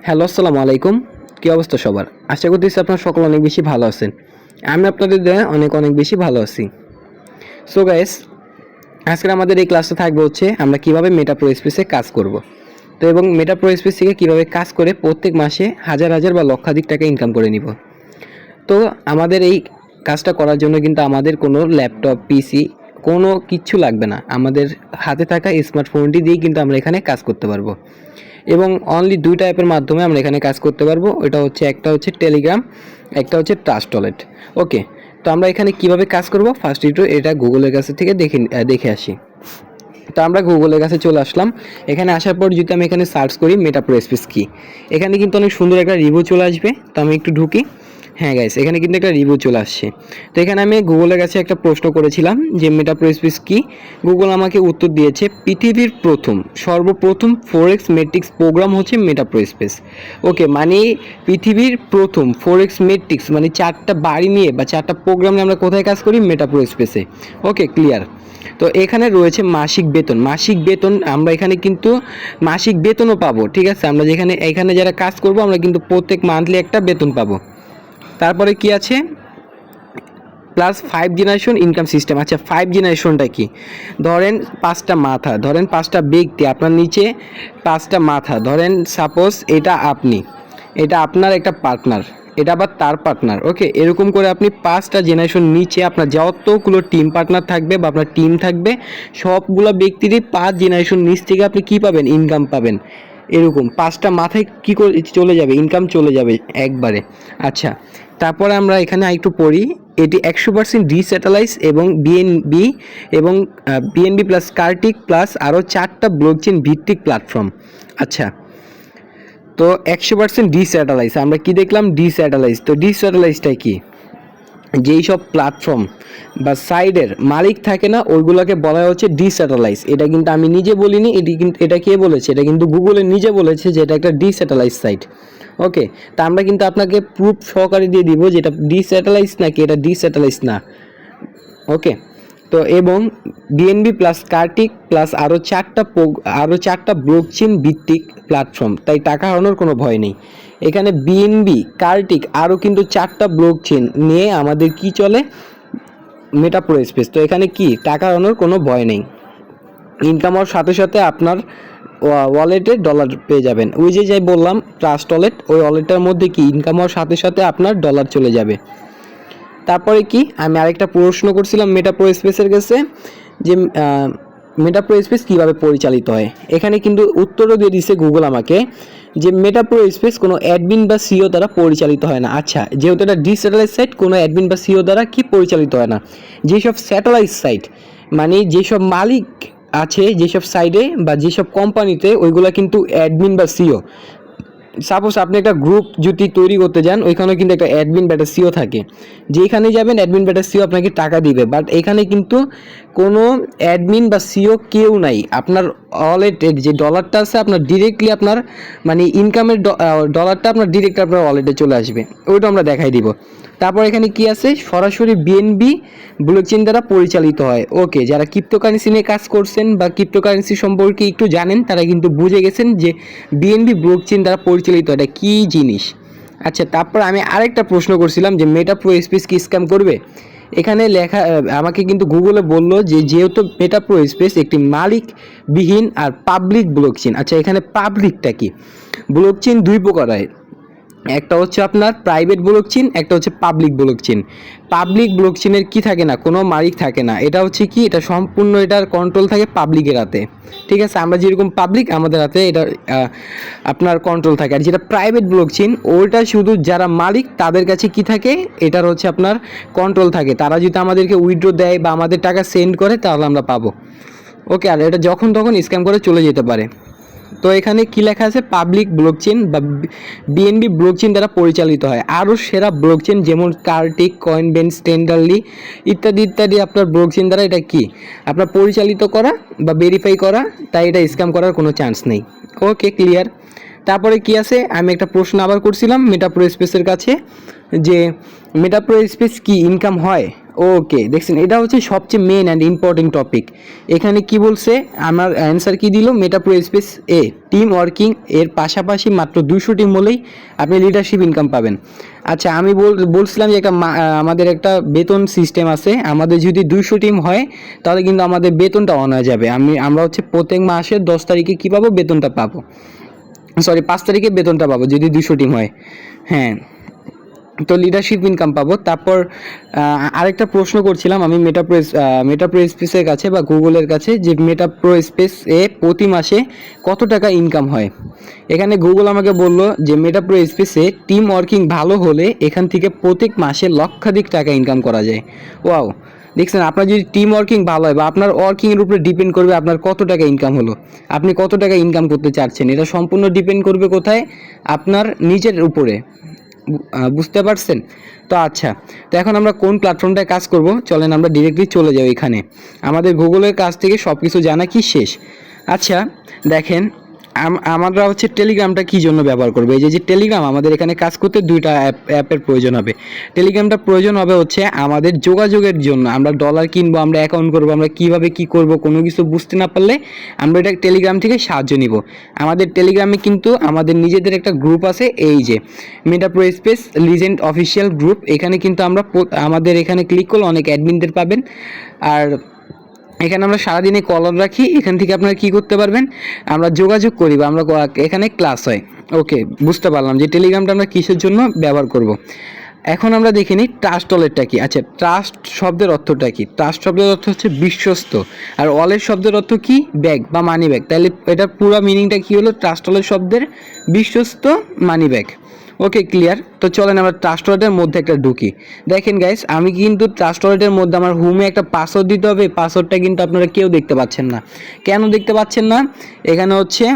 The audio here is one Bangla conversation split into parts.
হ্যালো, আসসালামু আলাইকুম। কী অবস্থা সবার? আশা করতেছি আপনারা সকলে অনেক বেশি ভালো আছেন। আমি আপনাদের দয়ায় অনেক বেশি ভালো আছি। সো গাইস, আজকে আমাদের এই ক্লাসটা থাকবে হচ্ছে আমরা কিভাবে মেটা প্রো স্পেসে কাজ করব। তো এবং মেটা প্রো স্পেস থেকে কীভাবে কাজ করে প্রত্যেক মাসে হাজার বা লক্ষাধিক টাকা ইনকাম করে নিব। তো আমাদের এই কাজটা করার জন্য কিন্তু আমাদের কোনো ল্যাপটপ, পিসি কোনো কিচ্ছু লাগবে না। আমাদের হাতে থাকা স্মার্টফোনটি দিয়েই কিন্তু আমরা এখানে কাজ করতে পারবো। এবং অনলি দুইটা অ্যাপের মাধ্যমে আমরা এখানে কাজ করতে পারবো। একটা হচ্ছে টেলিগ্রাম, একটা হচ্ছে ট্রাস্টওয়ালেট। ওকে, তো আমরা এখানে কিভাবে কাজ করব ফার্স্ট এটা গুগলের কাছে থেকে দেখে আসি। তো আমরা গুগলের কাছে চলে আসলাম। এখানে আসার পর যদি আমি এখানে সার্চ করি মেটা প্রো স্পেস কি, এখানে কিন্তু অনেক সুন্দর একটা রিভিউ চলে আসবে। তো আমি একটু ঢুকি। হ্যাঁ গাইস, এখানে কিন্তু একটা রিভিউ চলে আসছে। তো এখানে আমি গুগলের কাছে একটা প্রশ্ন করেছিলাম যে মেটা প্রো স্পেস কি। গুগল আমাকে উত্তর দিয়েছে পৃথিবীর সর্বপ্রথম ফোরেক্স মেট্রিক্স প্রোগ্রাম হচ্ছে মেটা প্রো স্পেস। ওকে, মানে পৃথিবীর প্রথম ফোরেক্স মেট্রিক্স মানে 4টা বাড়ি নিয়ে বা 4টা প্রোগ্রাম নিয়ে আমরা কোথায় কাজ করি? মেটা প্রো স্পেসে। ওকে, ক্লিয়ার। তো এখানে রয়েছে মাসিক বেতন। আমরা এখানে কিন্তু মাসিক বেতনও পাবো। ঠিক আছে, আমরা এখানে যারা কাজ করব আমরা কিন্তু প্রত্যেক মান্থলি একটা বেতন পাবো। তারপরে কি আছে? Plus 5 generation income system. আচ্ছা, 5 জেনারেশনটা কি? ধরেন 5টা মাথা, ধরেন 5টা ব্যক্তি, আপনার নিচে 5টা মাথা। ধরেন সাপোজ এটা আপনার একটা পার্টনার, এটা আবার তার পার্টনার। ওকে, এরকম করে আপনি 5টা জেনারেশন নিচে আপনার যতগুলো টিম পার্টনার থাকবে বা আপনার টিম থাকবে সবগুলো ব্যক্তিরই 5 জেনারেশন নিচ থেকে আপনি কি পাবেন? ইনকাম পাবেন। এরকম 5টা মাথায় কি করে চলে যাবে? ইনকাম চলে যাবে একবারে। আচ্ছা, তারপরে আমরা এখানে আরেকটু পড়ি। এটি 100% ডিসেন্ট্রালাইজ এবং বিএনবি প্লাস কার্টিক প্লাস আরও 4টা ব্লকচেন ভিত্তিক প্ল্যাটফর্ম। আচ্ছা, তো 100% ডিসেন্ট্রালাইজ আমরা কি দেখলাম? ডিসেন্ট্রালাইজ। তো ডিসেন্ট্রালাইজটা কি? যেই সব প্ল্যাটফর্ম বা সাইডের মালিক থাকে না, ওইগুলোকে বলা হচ্ছে ডিসেন্ট্রালাইজ। এটা কিন্তু আমি নিজে বলিনি, এটা কে বলেছে? এটা কিন্তু গুগলে নিজে বলেছে যে এটা একটা ডিসেন্ট্রালাইজ সাইট। ওকে, তা আমরা কিন্তু আপনাকে প্রুফ সহকারে দিয়ে দিব যে এটা ডিসেন্ট্রালাইজ নাকি এটা ডিসেন্ট্রালাইজ না। ওকে, তো এবং বিএনবি প্লাস কার্টিক প্লাস আরও চারটা ব্লকচেন ভিত্তিক প্ল্যাটফর্ম, তাই টাকা হারানোর কোনো ভয় নেই। এখানে বিএনবি কার্টিক আরও কিন্তু 4টা ব্লকচেন নিয়ে আমাদের কি চলে? মেটা প্রো স্পেস। তো এখানে কি টাকা হারানোর কোনো ভয় নেই। ইনকাম হওয়ার সাথে সাথে আপনার ওয়ালেটে ডলার পেয়ে যাবেন। ওই যে যাই বললাম ট্রাস্ট ওয়ালেট, ওই ওয়ালেটটার মধ্যে কি ইনকাম হওয়ার সাথে সাথে আপনার ডলার চলে যাবে। তারপরে কি আমি আরেকটা প্রশ্ন করছিলাম মেটা প্রো স্পেসের কাছে যে মেটা প্রো স্পেস কীভাবে পরিচালিত হয়। এখানে কিন্তু উত্তরও দিয়ে দিছে গুগল আমাকে যে মেটা প্রো স্পেস কোনো অ্যাডমিন বা সিও দ্বারা পরিচালিত হয় না। আচ্ছা, যেহেতু এটা ডিসেন্ট্রালাইজ সাইট, কোনো অ্যাডমিন বা সিও দ্বারা কি পরিচালিত হয় না। যেসব স্যাটেলাইট সাইট মানে যেসব মালিক আছে যেসব সাইডে বা যেসব কোম্পানিতে, ওইগুলো কিন্তু অ্যাডমিন বা সিও। সাপোজ আপনি একটা গ্রুপ যদি তৈরি করতে যান, ওইখানে কিন্তু একটা অ্যাডমিন বা একটা সিও থাকে। যেখানে যাবেন অ্যাডমিন বা একটা সিও আপনাকে টাকা দিবে। বাট এখানে কিন্তু কোনো অ্যাডমিন বা সিও কেউ নাই। আপনার ওয়ালেটের যে ডলারটা আছে আপনার ডিরেক্টলি আপনার মানে ইনকামের ডলারটা আপনার ডিরেক্ট আপনার ওয়ালেটে চলে আসবে। ওইটা আমরা দেখাই দিব। তারপর এখানে কি আছে? সরাসরি বিএনবি ব্লকচেন দ্বারা পরিচালিত হয়। ওকে, যারা ক্রিপ্টোকারেন্সি নিয়ে কাজ করছেন বা ক্রিপ্টোকারেন্সি সম্পর্কে একটু জানেন তারা কিন্তু বুঝে গেছেন যে বিএনবি ব্লকচেন দ্বারা পরিচালিত এটা কী জিনিস। আচ্ছা, তারপর আমি আরেকটা প্রশ্ন করছিলাম যে মেটা প্রো স্পেস কি স্ক্যাম করবে। এখানে লেখা আমাকে কিন্তু গুগলে বললো যে যেহেতু মেটা প্রো স্পেস একটি মালিকবিহীন আর পাবলিক ব্লকচেন। আচ্ছা, এখানে পাবলিকটা কি? ব্লকচেন দুই প্রকার হয়, একটা হচ্ছে আপনার প্রাইভেট ব্লকচেন, একটা হচ্ছে পাবলিক ব্লকচেন। পাবলিক ব্লকচেনের কি থাকে না, কোনো মালিক থাকে না। এটা হচ্ছে কি, এটা সম্পূর্ণ এটার কন্ট্রোল থাকে পাবলিকের হাতে। ঠিক আছে, আমরা যেরকম পাবলিক আমাদের হাতে এটা আপনার কন্ট্রোল থাকে। আর যেটা প্রাইভেট ব্লকচেন ওইটা শুধু যারা মালিক তাদের কাছে কি থাকে, এটার হচ্ছে আপনার কন্ট্রোল থাকে। তারা যদি আমাদেরকে উইথড্র দেয় বা আমাদের টাকা সেন্ড করে তাহলে আমরা পাবো। ওকে, আর এটা যখন তখন স্ক্যাম করে চলে যেতে পারে। তো এখানে কি লেখা আছে? পাবলিক ব্লকচেন বা বিএনবি ব্লকচেন দ্বারা পরিচালিত হয়। আরও সেরা ব্লকচেন যেমন কার্টিক, কয়েনবেস, টেন্ডারলি ইত্যাদি আপনার ব্লকচেন দ্বারা এটা কি আপনার পরিচালিত করা বা ভেরিফাই করা, তাই এটা স্ক্যাম করার কোনো চান্স নেই। ওকে, ক্লিয়ার। তারপরে কি আছে? আমি একটা প্রশ্ন আবার করছিলাম মেটা প্রো স্পেসের কাছে যে মেটা প্রো স্পেস কি ইনকাম হয়। ওকে, দেখছেন এটা হচ্ছে সবচেয়ে মেন অ্যান্ড ইম্পর্টেন্ট টপিক। এখানে কি বলছে, আমার অ্যান্সার কি দিল, মেটা প্রো স্পেস এ টিম ওয়ার্কিং এর পাশাপাশি মাত্র 200 টিম হলেই আপনি লিডারশিপ ইনকাম পাবেন। আচ্ছা, আমি বলছিলাম যে আমাদের একটা বেতন সিস্টেম আছে, আমাদের যদি 200 টিম হয় তাহলে কিন্তু আমাদের বেতনটা অন হয়ে যাবে। আমরা হচ্ছে প্রত্যেক মাসের 10 তারিখে কী পাবো, বেতনটা পাবো, সরি 5 তারিখে বেতনটা পাবো যদি 200 টিম হয়। হ্যাঁ, তো লিডারশিপ ইনকাম পাবো। তারপর আরেকটা প্রশ্ন করছিলাম আমি মেটা প্রো স্পেসের কাছে বা গুগলের কাছে, যে মেটা প্রো স্পেস এ প্রতি মাসে কত টাকা ইনকাম হয়। এখানে গুগল আমাকে বলল যে মেটা প্রো স্পেসে টিম ওয়ার্কিং ভালো হলে এখান থেকে প্রত্যেক মাসে লক্ষাধিক টাকা ইনকাম করা যায়। ওয়াও, দেখছেন, আপনার যদি টিম ওয়ার্কিং ভালো হয় বা আপনার ওয়ার্কিংয়ের উপরে ডিপেন্ড করবে আপনার কত টাকা ইনকাম হলো, আপনি কত টাকা ইনকাম করতে চাচ্ছেন, এটা সম্পূর্ণ ডিপেন্ড করবে কোথায়, আপনার নিজের উপরে। বুঝতে পারছেন? তো আচ্ছা, তো এখন আমরা কোন প্ল্যাটফর্মটায় কাজ করব, চলেন আমরা ডিরেক্টলি চলে যাই এখানে। আমাদের গুগলের কাছ থেকে সব কিছু জানা কি শেষ। আচ্ছা দেখেন, আমরা হচ্ছে টেলিগ্রামটা কী জন্য ব্যবহার করবো। এই যে টেলিগ্রাম, আমাদের এখানে কাজ করতে দুইটা অ্যাপের প্রয়োজন হবে। টেলিগ্রামটা প্রয়োজন হবে হচ্ছে আমাদের যোগাযোগের জন্য, আমরা ডলার কিনবো, আমরা অ্যাকাউন্ট করবো, আমরা কীভাবে কী করব কোনো কিছু বুঝতে না পারলে আমরা এটা টেলিগ্রাম থেকে সাহায্য নিব। আমাদের টেলিগ্রামে কিন্তু আমাদের নিজেদের একটা গ্রুপ আছে, এই যে Meta Pro Space Legend official group. এখানে কিন্তু আমাদের এখানে ক্লিক করলে অনেক অ্যাডমিনদের পাবেন। আর এখানে আমরা সারাদিনে কলার রাখি, এখান থেকে আপনারা কী করতে পারবেন, আমরা যোগাযোগ করি বা আমরা এখানে ক্লাস হয়। ওকে, বুঝতে পারলাম যে টেলিগ্রামটা আমরা কিসের জন্য ব্যবহার করব। এখন আমরা দেখে নিই ট্রাস্ট ওয়ালেটটা কি। আচ্ছা, ট্রাস্ট শব্দের অর্থটা কি? ট্রাস্ট শব্দের অর্থ হচ্ছে বিশ্বস্ত, আর ওয়ালেট শব্দের অর্থ কি, ব্যাগ বা মানি ব্যাগ। তাহলে এটার পুরো মিনিংটা কি হলো, ট্রাস্ট ওয়ালেট শব্দের বিশ্বস্ত মানি ব্যাগ। ওকে, ক্লিয়ার। তো চলেন আমরা ট্রাস্ট ওয়ালেটের মধ্যে একটা ঢুকি। দেখেন গাইস, আমি কিন্তু ট্রাস্ট ওয়ালেটের মধ্যে আমার হোমে একটা পাসওয়ার্ড দিতে হবে। পাসওয়ার্ডটা কিন্তু আপনারা কেউ দেখতে পাচ্ছেন না। কেন দেখতে পাচ্ছেন না? এখানে হচ্ছে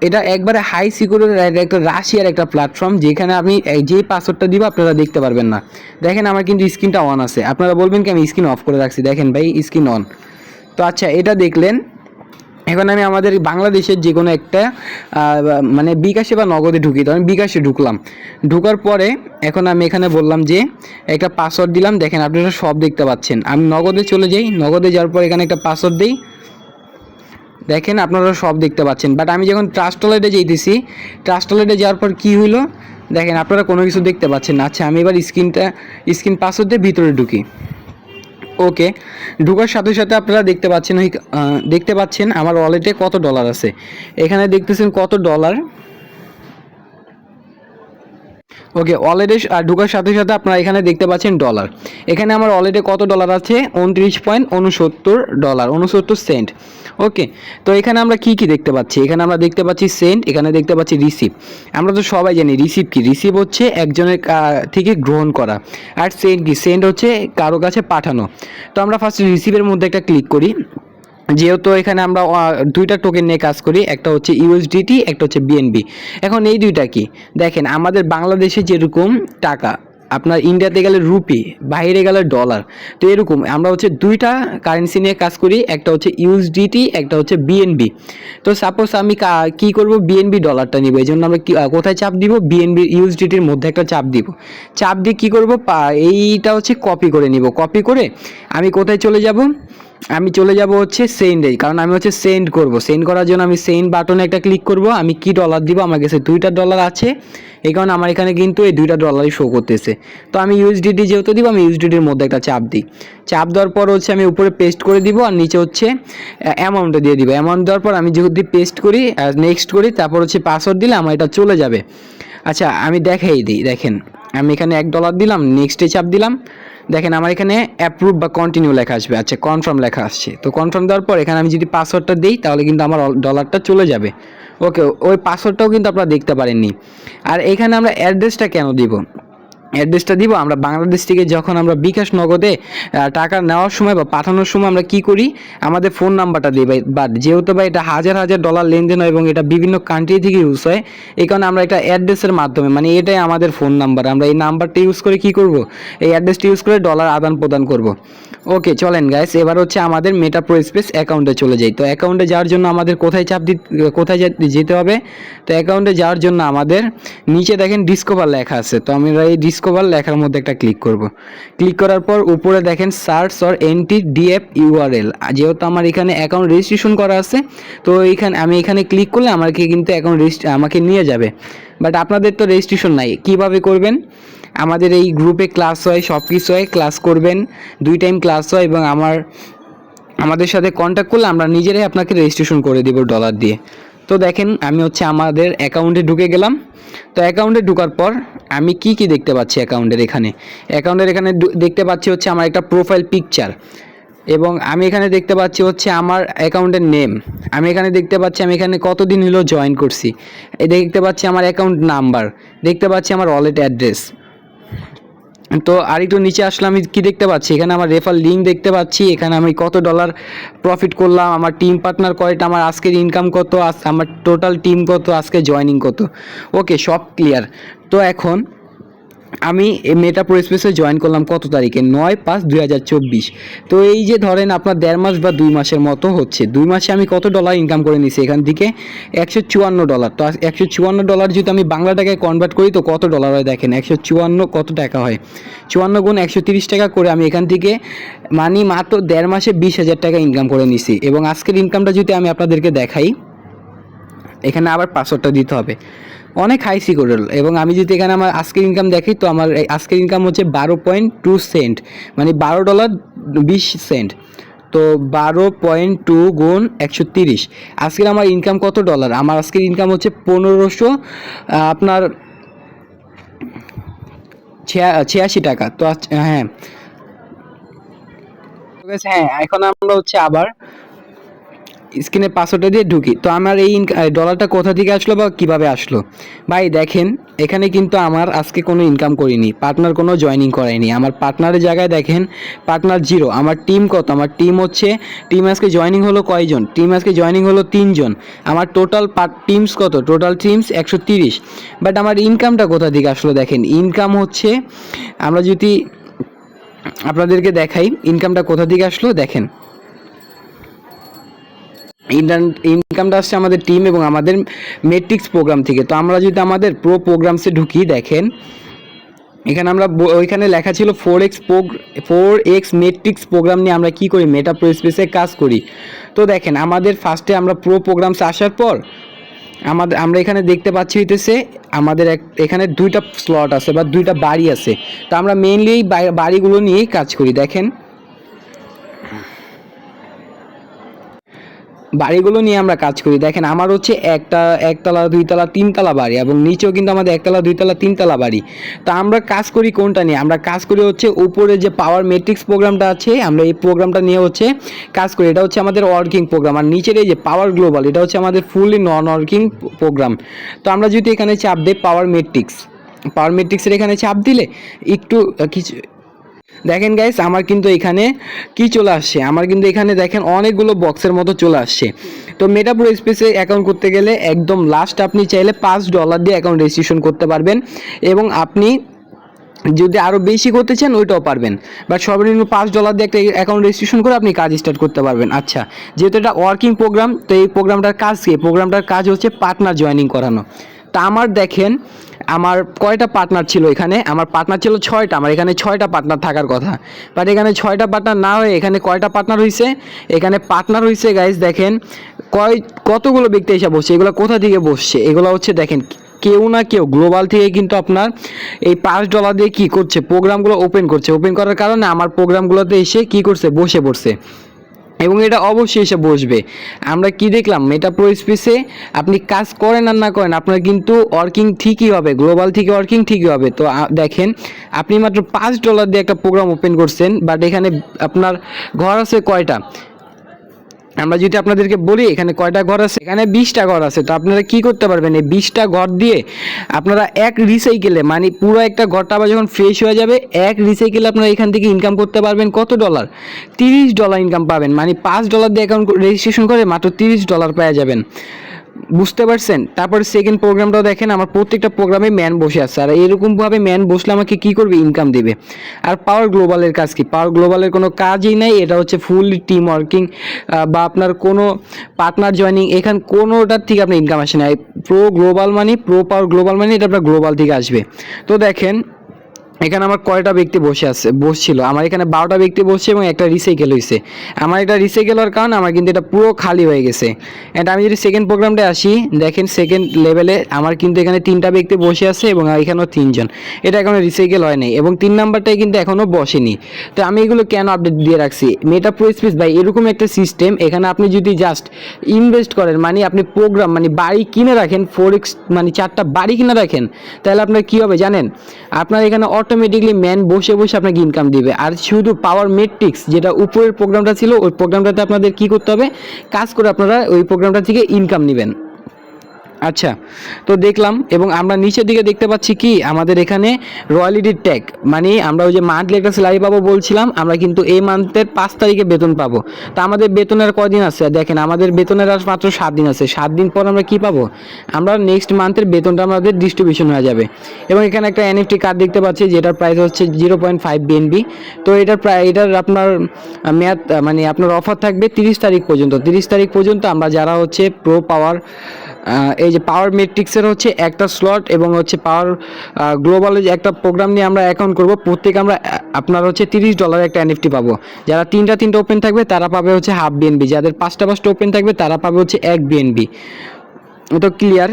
এটা একবারে হাই সিকিউরিটির একটা রাশিয়ার একটা প্ল্যাটফর্ম, যেখানে আমি যেই পাসওয়ার্ডটা দিব আপনারা দেখতে পারবেন না। দেখেন আমার কিন্তু স্ক্রিনটা অন আছে, আপনারা বলবেন কি আমি স্ক্রিন অফ করে রাখছি, দেখেন ভাই স্ক্রিন অন। তো আচ্ছা, এটা দেখলেন। এখন আমি আমাদের বাংলাদেশের যে কোনো একটা মানে বিকাশে বা নগদে ঢুকি, তো আমি বিকাশে ঢুকলাম। ঢুকার পরে এখন আমি এখানে বললাম যে একটা পাসওয়ার্ড দিলাম, দেখেন আপনারা সব দেখতে পাচ্ছেন। আমি নগদে চলে যাই, নগদে যাওয়ার পর এখানে একটা পাসওয়ার্ড দিই, দেখেন আপনারা সব দেখতে পাচ্ছেন। বাট আমি যখন ট্রাস্ট ওয়ালেটে যেতেছি, ট্রাস্ট ওয়ালেটে যাওয়ার পর কী হইলো, দেখেন আপনারা কোনো কিছু দেখতে পাচ্ছেন না। আচ্ছা, আমি এবার স্ক্রিন পাসওয়ার্ড দিয়ে ভিতরে ঢুকি। ওকে, ঢোকার সাথে সাথে আপনারা দেখতে পাচ্ছেন আমার ওয়ালেটে কত ডলার আছে। এখানে দেখতেছেন কত ডলার। ওকে, ওয়ালেটে ঢোকার সাথে সাথে আপনারা এখানে দেখতে পাচ্ছেন ডলার। এখানে আমার ওয়ালেটে কত ডলার আছে, 29.69 ডলার 69 সেন্ট। ওকে, তো এখানে আমরা কি কি দেখতে পাচ্ছি, এখানে আমরা দেখতে পাচ্ছি সেন্ট, এখানে দেখতে পাচ্ছি রিসিভ। আমরা তো সবাই জানি রিসিভ কি, রিসিভ হচ্ছে একজনের থেকে গ্রহণ করা, আর সেন্ট কি, সেন্ট হচ্ছে কারো কাছে পাঠানো। তো আমরা ফার্স্ট রিসিভের মধ্যে একটা ক্লিক করি। যেহেতু এখানে আমরা দুইটা টোকেন নিয়ে কাজ করি, একটা হচ্ছে ইউএসডিটি, একটা হচ্ছে বিএনবি। এখন এই দুইটা কি, দেখেন আমাদের বাংলাদেশে যেরকম টাকা, আপনার ইন্ডিয়াতে গেলে রুপি, বাইরে গেলে ডলার, তো এরকম আমরা হচ্ছে দুইটা কারেন্সি নিয়ে কাজ করি, একটা হচ্ছে ইউএসডিটি, একটা হচ্ছে বিএনবি। তো সাপোজ আমি কি করব, বিএনবি ডলারটা নিব, এই জন্য আমরা কোথায় চাপ দিব, বিএনবি ইউএসডিটির মধ্যে একটা চাপ দিব। চাপ দিয়ে কী করব, এইটা হচ্ছে কপি করে নিব। কপি করে আমি কোথায় চলে যাব, আমি চলে যাব হচ্ছে সেন্ডে, কারণ আমি হচ্ছে সেন্ড করব। সেন্ড করার জন্য আমি সেন্ড বাটনে একটা ক্লিক করব। আমি কি ডলার দিব, আমার কাছে 2টা ডলার আছে, এই কারণে আমার এখানে কিন্তু এই 2টা ডলারই শো করতেছে। তো আমি ইউএসডিটি যেহেতু দিব, আমি ইউএসডিটির মধ্যে একটা চাপ দিই। চাপ দেওয়ার পর হচ্ছে আমি উপরে পেস্ট করে দিব, আর নিচে হচ্ছে অ্যামাউন্টটা দিয়ে দিব। অ্যামাউন্ট দেওয়ার পর আমি যদি পেস্ট করি, নেক্সট করি, তারপর হচ্ছে পাসওয়ার্ড দিলে আমার এটা চলে যাবে। আচ্ছা, আমি দেখাই দিই, দেখেন আমি এখানে $1 দিলাম, নেক্সটে চাপ দিলাম, দেখেন আমার এখানে অ্যাপ্রুভ বা কন্টিনিউ লেখা আসবে। আচ্ছা, কনফার্ম লেখা আসছে। তো কনফার্ম দেওয়ার পর এখানে আমি যদি পাসওয়ার্ডটা দিই তাহলে কিন্তু আমার ডলারটা চলে যাবে। ওকে, ওই পাসওয়ার্ডটাও কিন্তু আপনারা দেখতে পারেননি। আর এখানে আমরা অ্যাড্রেসটা কেন দিব, অ্যাড্রেসটা দিব, আমরা বাংলাদেশ থেকে যখন আমরা বিকাশ নগদে টাকা নেওয়ার সময় বা পাঠানোর সময় আমরা কি করি, আমাদের ফোন নাম্বারটা দিই। বাট যেহেতু ভাই এটা হাজার হাজার ডলার লেনদেন হয় এবং এটা বিভিন্ন কান্ট্রি থেকে ইউজ হয়, এই কারণে আমরা একটা অ্যাড্রেসের মাধ্যমে, মানে এটাই আমাদের ফোন নাম্বার, আমরা এই নাম্বারটা ইউজ করে কি করব, এই অ্যাড্রেসটা ইউজ করে ডলার আদান প্রদান করব। ওকে, চলেন গাইস, এবার হচ্ছে আমাদের মেটা প্রো স্পেস অ্যাকাউন্টে চলে যাই। তো অ্যাকাউন্টে যাওয়ার জন্য আমাদের কোথায় যেতে হবে, তো অ্যাকাউন্টে যাওয়ার জন্য আমাদের নিচে দেখেন ডিসকভার লেখা আছে। তো আমরা এই ডিসকভার ডিসকভার লেখার মধ্যে একটা ক্লিক করব। ক্লিক করার পর উপরে দেখেন search or entry DF URL, যেহেতু আমার এখানে অ্যাকাউন্ট রেজিস্ট্রেশন করা আছে তো আমি এখানে ক্লিক করলে আমাকে কিন্তু অ্যাকাউন্ট আমাকে নিয়ে যাবে। বাট আপনাদের তো রেজিস্ট্রেশন নাই, কিভাবে করবেন? আমাদের এই গ্রুপে ক্লাস হয়, সব কিছু হয়, ক্লাস করবেন, 2 টাইম ক্লাস হয় এবং আমাদের সাথে কন্ট্যাক্ট করলে আমরা নিজেরাই আপনাকে রেজিস্ট্রেশন করে দিব ডলার দিয়ে। তো দেখেন আমি আমাদের অ্যাকাউন্টে ঢুকে গেলাম। তো অ্যাকাউন্টে ঢোকার পর আমি কি দেখতে পাচ্ছি অ্যাকাউন্টের এখানে দেখতে পাচ্ছি হচ্ছে আমার একটা প্রোফাইল পিকচার, এবং আমি এখানে দেখতে পাচ্ছি হচ্ছে আমার অ্যাকাউন্টের নেম। আমি এখানে দেখতে পাচ্ছি আমি এখানে কতদিন হলো জয়েন করছি, দেখতে পাচ্ছি আমার অ্যাকাউন্ট নাম্বার, দেখতে পাচ্ছি আমার ওয়ালেট অ্যাড্রেস। তো আর একটু নিচে আসলে আমি কি দেখতে পাচ্ছি, এখানে আমার রেফার লিঙ্ক দেখতে পাচ্ছি, এখানে আমি কত ডলার প্রফিট করলাম, আমার টিম পার্টনার কয়টা, আমার আজকের ইনকাম কত, আমার টোটাল টিম কত, আজকে জয়েনিং কত। ওকে, সব ক্লিয়ার। তো এখন আমি মেটা প্রো স্পেসে জয়েন করলাম কত তারিখে, 9/5/2024। তো এই যে ধরেন আপনার 1.5 মাস বা 2 মাসের মতো হচ্ছে, 2 মাসে আমি কত ডলার ইনকাম করে নিছি এখান থেকে, $154। তো $154 যদি আমি বাংলা টাকায় কনভার্ট করি তো কত ডলার হয় দেখেন, 154 কত টাকা হয়, 54 গুণ 130 টাকা করে আমি এখান থেকে মাত্র 1.5 মাসে 20,000 টাকা ইনকাম করে নিছি। এবং আজকের ইনকামটা যদি আমি আপনাদেরকে দেখাই, এখানে আবার পাসওয়ার্ডটা দিতে হবে, অনেক হাই সিকিউর। এবং আমি যদি এখানে আমার আজকের ইনকাম দেখি তো আমার আজকের ইনকাম হচ্ছে 12.2 সেন্ট, মানে $12.20। তো 12.2 গুণ 130, আজকের আমার ইনকাম কত ডলার? আমার আজকের ইনকাম হচ্ছে 1500 আপনার 86 টাকা। তো হ্যাঁ এখন আমরা হচ্ছে আবার স্ক্রিনে পাসওয়ার্ডটা দিয়ে ঢুকি। তো আমার এই ডলারটা কোথা থেকে আসলো বা কিভাবে আসলো? ভাই দেখেন এখানে কিন্তু আমার আজকে কোনো ইনকাম করিনি, পার্টনার কোনো জয়েনিং করাইনি। আমার পার্টনারের জায়গায় দেখেন পার্টনার 0। আমার টিম কত? আমার টিম আজকে জয়েনিং হলো কয়জন? টিম আজকে জয়েনিং হলো 3 জন। আমার টোটাল টিমস কত? Total teams 130। বাট আমার ইনকামটা কোথা থেকে আসলো দেখেন, ইনকাম হচ্ছে আমরা যদি আপনাদেরকে দেখাই ইনকামটা কোথা থেকে আসলো, দেখেন ইনকামটা আসছে আমাদের টিম এবং আমাদের মেট্রিক্স প্রোগ্রাম থেকে। তো আমরা যদি আমাদের প্রো প্রোগ্রামসে ঢুকি, দেখেন এখানে আমরা ওইখানে লেখা ছিল 4x মেট্রিক্স প্রোগ্রাম নিয়ে আমরা কি করি, মেটা প্রো স্পেসে কাজ করি। তো দেখেন আমাদের ফার্স্টে আমরা প্রো প্রোগ্রামসে আসার পর আমরা এখানে দেখতে পাচ্ছি হইতেছে আমাদের এখানে 2টা স্লট আছে বা 2টা বাড়ি আছে। তো আমরা মেইনলি এই বাড়িগুলো নিয়েই কাজ করি। দেখেন বাড়িগুলো নিয়ে আমরা কাজ করি। দেখেন আমার হচ্ছে একতলা 2তলা 3তলা বাড়ি, এবং নিচেও কিন্তু আমাদের 1তলা 2তলা 3তলা বাড়ি। তো আমরা কাজ করি কোনটা নিয়ে? আমরা কাজ করি হচ্ছে উপরে যে পাওয়ার মেট্রিক্স প্রোগ্রামটা আছে, আমরা এই প্রোগ্রামটা নিয়ে হচ্ছে কাজ করি। এটা হচ্ছে আমাদের ওয়ার্কিং প্রোগ্রাম। আর নিচের এই যে পাওয়ার গ্লোবাল, এটা হচ্ছে আমাদের ফুললি নন ওয়ার্কিং প্রোগ্রাম। তো আমরা যদি এখানে চাপ দিই পাওয়ার মেট্রিক্সের এখানে চাপ দিলে একটু কিছু দেখেন গাইস, আমার কিন্তু এখানে কি চলে আসছে, আমার কিন্তু এখানে দেখেন অনেকগুলো বক্সের মতো চলে আসছে। তো মেটা প্রো স্পেসে অ্যাকাউন্ট করতে গেলে একদম লাস্ট আপনি চাইলে $5 দিয়ে অ্যাকাউন্ট রেজিস্ট্রেশন করতে পারবেন, এবং আপনি যদি আরও বেশি করতে চান ওইটাও পারবেন। বাট সর্বনিম্ন $5 দিয়ে একটা অ্যাকাউন্ট রেজিস্ট্রেশন করে আপনি কাজ স্টার্ট করতে পারবেন। আচ্ছা, যেহেতু এটা ওয়ার্কিং প্রোগ্রাম, তো এই প্রোগ্রামটার কাজ কি? প্রোগ্রামটার কাজ হচ্ছে পার্টনার জয়েনিং করানো। তা আমার দেখেন আমার কয়টা পার্টনার ছিল এখানে, আমার পার্টনার ছিল 6টা। আমার এখানে 6টা পার্টনার থাকার কথা, বাট এখানে 6টা পার্টনার না হয়ে এখানে কয়টা পার্টনার হয়েছে? এখানে পার্টনার হয়েছে গাইজ দেখেন কতগুলো ব্যক্তি এসে বসছে। এগুলো কোথা থেকে বসছে? এগুলো হচ্ছে দেখেন কেউ না কেউ গ্লোবাল থেকে কিন্তু আপনার এই $5 দিয়ে কী করছে, প্রোগ্রামগুলো ওপেন করার কারণে আমার প্রোগ্রামগুলোতে এসে কী করছে, বসে পড়ছে, এবং এটা অবশ্যই এসে বসবে। আমরা কি দেখলাম, মেটা প্রো স্পেসে আপনি কাজ করেন আর না করেন আপনার কিন্তু ওয়ার্কিং ঠিকই হবে, গ্লোবাল থেকে ওয়ার্কিং ঠিকই হবে। তো দেখেন আপনি মাত্র $5 দিয়ে একটা প্রোগ্রাম ওপেন করছেন, বাট এখানে আপনার ঘর আছে কয়টা? আমরা যদি আপনাদেরকে বলি এখানে কয়টা ঘর আছে, এখানে 20টা ঘর আছে। তো আপনারা কি করতে পারবেন, এই 20টা ঘর দিয়ে আপনারা এক রিসাইকেলে, মানে পুরো একটা ঘরটা আবার যখন ফ্রেশ হয়ে যাবে, এক রিসাইকেলে আপনারা এখান থেকে ইনকাম করতে পারবেন কত ডলার? $30 ইনকাম পাবেন। মানে $5 দিয়ে অ্যাকাউন্ট রেজিস্ট্রেশন করে মাত্র $30 পেয়ে যাবেন। বুঝতে পারছেন? তারপর সেকেন্ড প্রোগ্রামটাও দেখেন, আমার প্রত্যেকটা প্রোগ্রামে ম্যান বসে আছে, আর এরকমভাবে ম্যান বসলে আমাকে কি করবে, ইনকাম দেবে। আর পাওয়ার গ্লোবালের কাজ কি? পাওয়ার গ্লোবালের কোনো কাজই নাই, এটা হচ্ছে ফুললি টিম ওয়ার্কিং বা আপনার কোনো পার্টনার জয়েনিং, এখানে কোনোটার থেকে আপনি ইনকাম আসে না। প্রো পাওয়ার গ্লোবাল মানে এটা আপনার গ্লোবাল থেকে আসবে। তো দেখেন এখানে আমার কয়টা ব্যক্তি বসছিল, আমার এখানে 12টা ব্যক্তি বসছে এবং একটা রিসাইকেল হয়েছে। আমার এটা রিসাইকেল হওয়ার কারণে আমার কিন্তু এটা পুরো খালি হয়ে গেছে। অ্যান্ড আমি যদি সেকেন্ড প্রোগ্রামটা আসি, দেখেন সেকেন্ড লেভেলে আমার কিন্তু এখানে 3টা ব্যক্তি বসে আছে এবং এখানেও 3জন, এটা এখনও রিসাইকেল হয় নাই এবং 3 নাম্বারটাই কিন্তু এখনও বসেনি। তো আমি এগুলো কেন আপডেট দিয়ে রাখছি, মেটা প্রো স্পেস ভাই এরকম একটা সিস্টেম, এখানে আপনি যদি জাস্ট ইনভেস্ট করেন, মানে আপনি প্রোগ্রাম মানে বাড়ি কিনে রাখেন, 4x মানে 4টা বাড়ি কিনে রাখেন, তাহলে আপনার কী হবে জানেন, আপনার এখানে অটোমেটিকলি ম্যান বসে বসে আপনাকে ইনকাম দিবে। আর শুধু পাওয়ার মেট্রিক্স যেটা উপরের প্রোগ্রামটা ছিল, ওই প্রোগ্রামটাতে আপনাদের কি করতে হবে, কাজ করে আপনারা ওই প্রোগ্রামটা থেকে ইনকাম নেবেন। আচ্ছা, তো দেখলাম এবং আমরা নিচের দিকে দেখতে পাচ্ছি কি আমাদের এখানে রয়্যালিটি ট্যাগ, মানে আমরা ওই যে মান্থলি একটা স্যালারি পাবো বলছিলাম, আমরা কিন্তু এই মান্থের 5 তারিখে বেতন পাবো। তা আমাদের বেতনের কদিন আছে দেখেন, আমাদের বেতনের আর মাত্র 7 দিন আছে। 7 দিন পর আমরা কি পাবো, আমরা নেক্সট মান্থের বেতনটা আমাদের ডিস্ট্রিবিউশন হয়ে যাবে। এবং এখানে একটা এনএফটি কার্ড দেখতে পাচ্ছি যেটার প্রাইস হচ্ছে 0.5 বিএনবি। তো এটার আপনার মেয়াদ মানে আপনার অফার থাকবে 30 তারিখ পর্যন্ত। 30 তারিখ পর্যন্ত আমরা যারা হচ্ছে প্রো পাওয়ার এই যে পাওয়ার মেট্রিক্সের হচ্ছে একটা স্লট এবং হচ্ছে পাওয়ার গ্লোবালের একটা প্রোগ্রাম নিয়ে আমরা অ্যাকাউন্ট করব, প্রত্যেকে আমরা আপনার হচ্ছে $30 একটা এনএফটি পাবো। যারা তিনটা ওপেন থাকবে তারা পাবে হচ্ছে হাফ বিএনবি, যাদের 5টা ওপেন থাকবে তারা পাবে হচ্ছে 1 বিএনবি। তো ক্লিয়ার।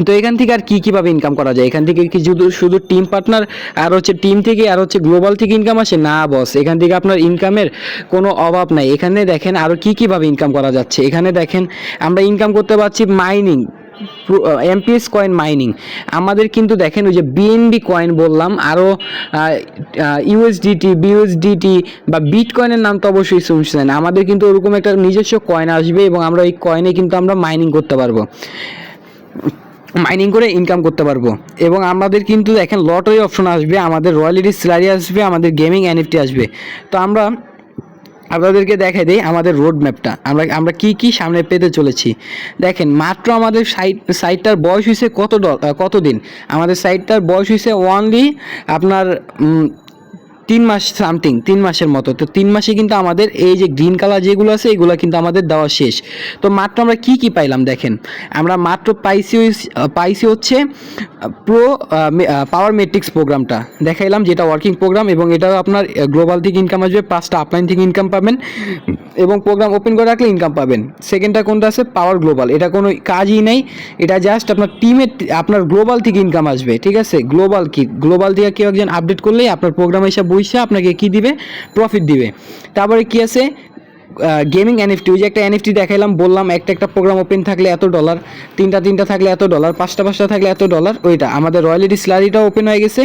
তো এখান থেকে আর কীভাবে ইনকাম করা যায়, এখান থেকে কি শুধু টিম পার্টনার আর হচ্ছে টিম থেকে আর হচ্ছে গ্লোবাল থেকে ইনকাম আসে না বস, এখান থেকে আপনার ইনকামের কোনো অভাব নাই। এখানে দেখেন আরও কীভাবে ইনকাম করা যাচ্ছে। এখানে দেখেন আমরা ইনকাম করতে পারছি মাইনিং, এমপিএস কয়েন মাইনিং। আমাদের কিন্তু দেখেন ওই যে বিএনবি কয়েন বললাম, আরও ইউএসডিটি, বিউএসডিটি বা বিট কয়েনের নাম তো অবশ্যই শুনছেন। আমাদের কিন্তু ওরকম একটা নিজস্ব কয়েন আসবে এবং আমরা ওই কয়েনে কিন্তু আমরা মাইনিং করতে পারবো, মাইনিং করে ইনকাম করতে পারবো। এবং আমাদের কিন্তু দেখেন লটারি অপশন আসবে, আমাদের রয়্যালিটি স্যালারি আসবে, আমাদের গেমিং এনএফটি আসবে। তো আমরা আপনাদেরকে দেখাই দিই আমাদের রোড ম্যাপটা, আমরা কি সামনে পেতে চলেছি। দেখেন মাত্র আমাদের সাইটটার বয়স হয়েছে কতদিন, আমাদের সাইটটার বয়স হয়েছে অনলি আপনার 3 মাস সামথিং, 3 মাসের মতো। তো 3 মাসে কিন্তু আমাদের এই যে গ্রিন কালার যেগুলো আছে এগুলো কিন্তু আমাদের দেওয়া শেষ। তো মাত্র আমরা কি পাইলাম দেখেন, আমরা মাত্র পাইছি হচ্ছে প্রো পাওয়ার মেট্রিক্স প্রোগ্রামটা দেখাইলাম, যেটা ওয়ার্কিং প্রোগ্রাম এবং এটাও আপনার গ্লোবাল থেকে ইনকাম আসবে, 5টা আপলাইন থেকে ইনকাম পাবেন এবং প্রোগ্রাম ওপেন করে রাখলে ইনকাম পাবেন। সেকেন্ডটা কোনটা আছে, পাওয়ার গ্লোবাল, এটা কোনো কাজই নেই, এটা জাস্ট আপনার টিমের আপনার গ্লোবাল থেকে ইনকাম আসবে। ঠিক আছে, গ্লোবাল থেকে কেউ একজন আপডেট করলেই আপনার প্রোগ্রাম হিসাব বুঝছে আপনাকে কি দিবে, প্রফিট দিবে। তারপরে কি আছে, গেমিং এনএফটি, ওই যে একটা এনএফটি দেখাইলাম, বললাম একটা প্রোগ্রাম ওপেন থাকলে $1, তিনটা থাকলে $1, 5টা থাকলে $1, ওইটা আমাদের রয়্যালিটি স্যালারিটা ওপেন হয়ে গেছে।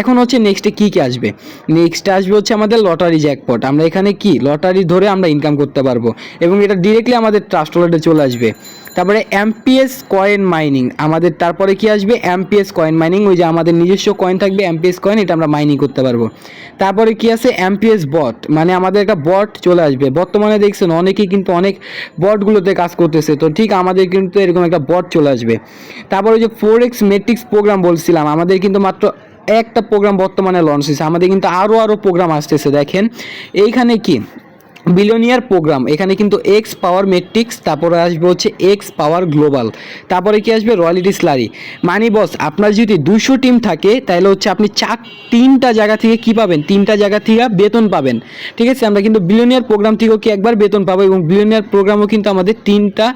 এখন হচ্ছে নেক্সটে কি আসবে, নেক্সটে আসবে হচ্ছে আমাদের লটারি জ্যাকপট। আমরা এখানে কি লটারি ধরে আমরা ইনকাম করতে পারবো এবং এটা ডিরেক্টলি আমাদের ট্রাস্ট ওয়ালেটে চলে আসবে। তারপরে এমপিএস কয়েন মাইনিং, আমাদের তারপরে কি আসবে, এমপিএস কয়েন মাইনিং, ওই যে আমাদের নিজস্ব কয়েন থাকবে এমপিএস কয়েন, এটা আমরা মাইনিং করতে পারবো। তারপরে কি আছে, এমপিএস বট, মানে আমাদের একটা বট চলে আসবে। বর্তমানে দেখছেন অনেকেই কিন্তু অনেক বটগুলোতে কাজ করতেছে, তো ঠিক আমাদের কিন্তু এরকম একটা বট চলে আসবে। তারপরে যে 4x মেট্রিক্স প্রোগ্রাম বলছিলাম, আমাদের কিন্তু মাত্র একটা প্রোগ্রাম বর্তমানে লঞ্চ হয়েছে, আমাদের কিন্তু আরও প্রোগ্রাম আসতেছে। দেখেন এইখানে কি বিলিয়নিয়ার প্রোগ্রাম, এখানে কিন্তু এক্স পাওয়ার মেট্রিক্স, তারপরে আসবে হচ্ছে এক্স পাওয়ার গ্লোবাল, তারপরে কি আসবে রয়্যালিটি স্যালারি। মানি বস আপনার যদি 200 টিম থাকে তাহলে হচ্ছে আপনি তিনটা জায়গা থেকে কি পাবেন, 3টা জায়গা থেকে বেতন পাবেন। ঠিক আছে, আমরা কিন্তু বিলিয়নিয়ার প্রোগ্রাম থেকেও কি একবার বেতন পাবো এবং বিলিয়নিয়ার প্রোগ্রামও কিন্তু আমাদের 3টা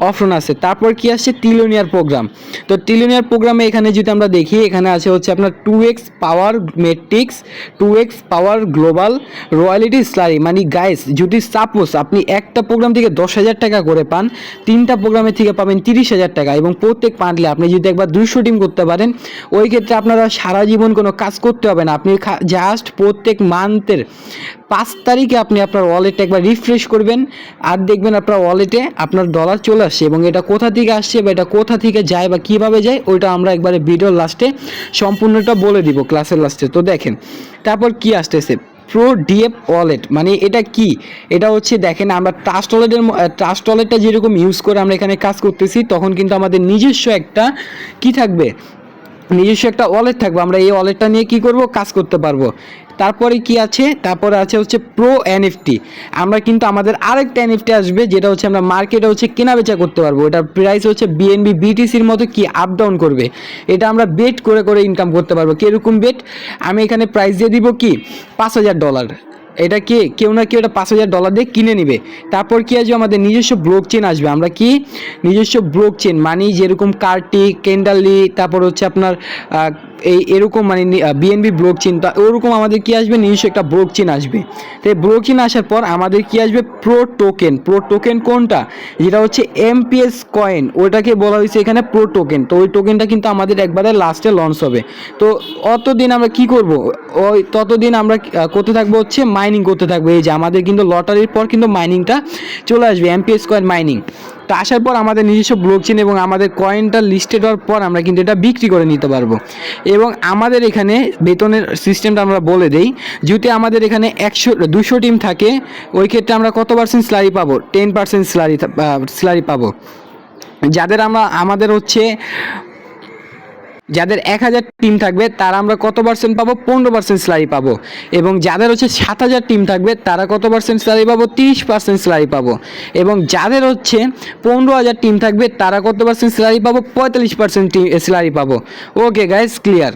অপশন আছে। তারপর কি আসছে ট্রিলিয়নিয়ার প্রোগ্রাম। তো ট্রিলিয়নিয়ার প্রোগ্রামে এখানে যদি আমরা দেখি, এখানে আছে হচ্ছে আপনার 2x পাওয়ার মেট্রিক্স, 2x পাওয়ার গ্লোবাল, রয়্যালিটি স্যালারি। মানে গাইস যদি সাপোজ আপনি একটা প্রোগ্রাম থেকে 10,000 টাকা করে পান, 3টা প্রোগ্রামের থেকে পাবেন 30,000 টাকা এবং প্রত্যেক মান্থলি আপনি যদি একবার 200 টিম করতে পারেন, ওই ক্ষেত্রে আপনারা সারা জীবন কোনো কাজ করতে হবে না। আপনি জাস্ট প্রত্যেক মান্থের 5 তারিখে আপনি আপনার ওয়ালেটটা একবার রিফ্রেশ করবেন আর দেখবেন আপনার ওয়ালেটে আপনার ডলার চলে আসছে এবং এটা কোথা থেকে আসছে বা এটা কোথা থেকে যায় বা কীভাবে যায় ওইটা আমরা একবারে ভিডিওর লাস্টে সম্পূর্ণটা বলে দিব, ক্লাসের লাস্টে। তো দেখেন তারপর কি আসতেছে, প্রো ডিএফ ওয়ালেট, মানে এটা কি, এটা হচ্ছে দেখেন আমরা ট্রাস্ট ওয়ালেটটা যেরকম ইউজ করে আমরা এখানে কাজ করতেছি, তখন কিন্তু আমাদের নিজস্ব একটা কি থাকবে, নিজস্ব একটা ওয়ালেট থাকবে, আমরা এই ওয়ালেটটা নিয়ে কি করব, কাজ করতে পারবো। তারপরে কি আছে, তারপরে আছে হচ্ছে প্রো এনএফটি। আমরা কিন্তু আমাদের আরেকটা এনএফটি আসবে, যেটা হচ্ছে আমরা মার্কেটে হচ্ছে কেনা বেচা করতে পারবো। এটার প্রাইস হচ্ছে বিএনবি বিটিসির মতো কি আপ ডাউন করবে। এটা আমরা বেট করে করে ইনকাম করতে পারবো। কীরকম বেট, আমি এখানে প্রাইস দিয়ে দিব কি $5,000। এটা কি কেউ না কেউ এটা $5,000 দিয়ে কিনে নিবে। তারপর কি আসবে, আমাদের নিজস্ব ব্লক চেন আসবে। আমরা কি নিজস্ব ব্লক চেন মানে যেরকম কার্টি, ক্যান্ডালি, তারপর হচ্ছে আপনার এরকম মানে বিএনবি ব্লক চেন, তো ওরকম আমাদের কি আসবে, নিজস্ব একটা ব্লক চেন আসবে। তো এই ব্লক চেন আসার পর আমাদের কি আসবে, প্রো টোকেন। প্রো টোকেন কোনটা, যেটা হচ্ছে এমপিএস কয়েন, ওটাকে বলা হয়েছে এখানে প্রো টোকেন। তো ওই টোকেনটা কিন্তু আমাদের একবারে লাস্টে লঞ্চ হবে। তো অতদিন আমরা কি করব, ওই ততদিন আমরা করতে থাকবো হচ্ছে মাইনিং করতে থাকবো। এই যে আমাদের কিন্তু লটারির পর কিন্তু মাইনিংটা চলে আসবে, এমপিএস কয়েন মাইনিং। তো আসার পর আমাদের নিজস্ব ব্লকচেন এবং আমাদের কয়েনটা লিস্টেড হওয়ার পর আমরা কিন্তু এটা বিক্রি করে নিতে পারবো। এবং আমাদের এখানে বেতনের সিস্টেমটা আমরা বলে দেই। যদি আমাদের এখানে 200 টিম থাকে, ওই ক্ষেত্রে আমরা কত পার্সেন্ট স্যালারি পাবো, 10% স্যালারি পাবো। আমাদের হচ্ছে যাদের 1000 টিম থাকবে তারা আমরা কত পার্সেন্ট পাবো, 15% স্যালারি পাবো। এবং যাদের হচ্ছে 7000 টিম থাকবে তারা কত পার্সেন্ট স্যালারি পাবো, 30% স্যালারি পাবো। এবং যাদের হচ্ছে 15000 টিম থাকবে তারা কত পার্সেন্ট স্যালারি পাবো, 45% স্যালারি পাবো। Okay guys, clear.